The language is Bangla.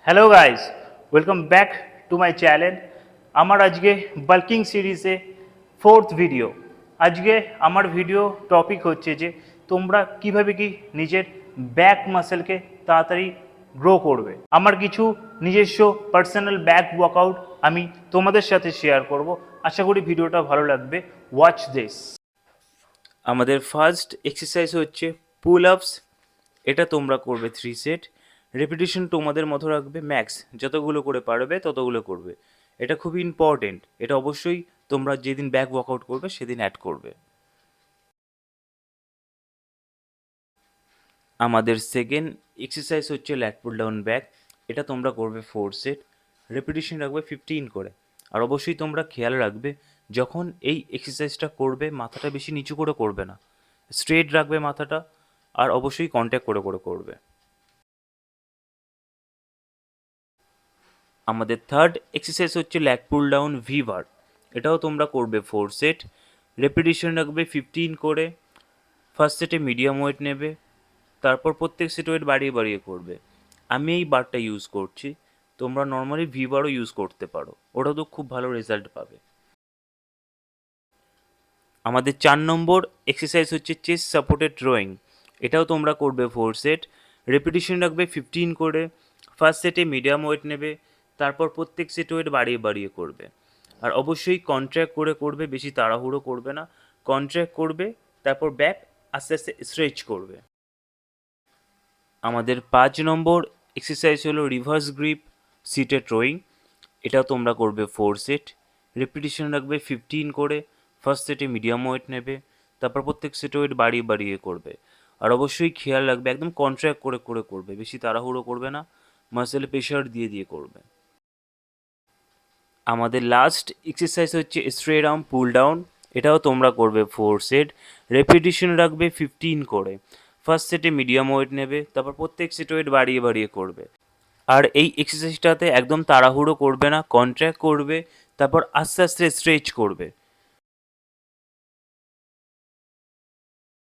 Hello guys, welcome back to my channel. আমার আজকে বাল্কিং সিরিজে ফোর্থ ভিডিও। আজকে আমার ভিডিও টপিক হচ্ছে যে তোমরা কিভাবে কি নিজের ব্যাক মাসেলকে তাড়াতাড়ি গ্রো করবে। আমার কিছু নিজস্ব পার্সোনাল ব্যাক ওয়ার্কআউট আমি তোমাদের সাথে শেয়ার করব। আশা করি ভিডিওটা ভালো লাগবে। Watch this. আমাদের ফার্স্ট এক্সারসাইজ হচ্ছে পুল আপস। এটা তোমরা করবে 3 সেট। রেপিটেশন তোমাদের মতো রাখবে, ম্যাক্স যতগুলো করে পারবে ততগুলো করবে। এটা খুবই ইম্পর্টেন্ট, এটা অবশ্যই তোমরা যেদিন ব্যাক ওয়ার্কআউট করবে সেদিন অ্যাড করবে। আমাদের সেকেন্ড এক্সারসাইজ হচ্ছে ল্যাট পুল ডাউন ব্যাক। এটা তোমরা করবে 4 সেট। রেপিটেশন রাখবে 15 করে। আর অবশ্যই তোমরা খেয়াল রাখবে যখন এই এক্সারসাইজটা করবে মাথাটা বেশি নিচু করে করবে না, স্ট্রেট রাখবে মাথাটা। আর অবশ্যই কন্ট্যাক্ট করে করে করবে। আমাদের থার্ড এক্সারসাইজ হচ্ছে ল্যাট পুল ডাউন ভি বার। এটাও তোমরা করবে 4 সেট। রেপিটেশন রাখবে 15 করে। ফার্স্ট সেটে মিডিয়াম ওয়েট নেবে, তারপর প্রত্যেক সেট ওয়েট বাড়িয়ে বাড়িয়ে করবে। আমি এই বারটা ইউজ করছি, তোমরা নর্মালি ভি বারও ইউজ করতে পারো, ওটা তো খুব ভালো রেজাল্ট পাবে। আমাদের 4 নম্বর এক্সারসাইজ হচ্ছে চেস্ট সাপোর্টেড রোয়িং। এটাও তোমরা করবে 4 সেট। রেপিটেশন রাখবে 15 করে। ফার্স্ট সেটে মিডিয়াম ওয়েট নেবে, তারপর প্রত্যেক সেট ওয়েট বাড়িয়ে বাড়িয়ে করবে। আর অবশ্যই কন্ট্র্যাক্ট করে করবে, বেশি তাড়াহুড়ো করবে না। কন্ট্র্যাক্ট করবে, তারপর ব্যাক আস্তে আস্তে স্ট্রেচ করবে। আমাদের 5 নম্বর এক্সারসাইজ হলো রিভার্স গ্রিপ সিটেড রোয়িং। এটাও তোমরা করবে 4 সেট। রেপিটেশন রাখবে 15 করে। ফার্স্ট সেটে মিডিয়াম ওয়েট নেবে, তারপর প্রত্যেক সেট ওয়েট বাড়িয়ে বাড়িয়ে করবে। আর অবশ্যই খেয়াল রাখবে একদম কন্ট্র্যাক্ট করে করে করবে, বেশি তাড়াহুড়ো করবে না, মাসেলে প্রেশার দিয়ে দিয়ে করবে। আমাদের লাস্ট এক্সারসাইজ হচ্ছে স্ট্রেট আর্ম পুল ডাউন। এটাও তোমরা করবে 4 সেট। রেপিটেশন রাখবে 15 করে। ফার্স্ট সেটে মিডিয়াম ওয়েট নেবে, তারপর প্রত্যেক সেট ওয়েট বাড়িয়ে বাড়িয়ে করবে। আর এই এক্সারসাইজটাতে একদম তাড়াহুড়ো করবে না, কন্ট্র্যাক্ট করবে, তারপর আস্তে আস্তে স্ট্রেচ করবে।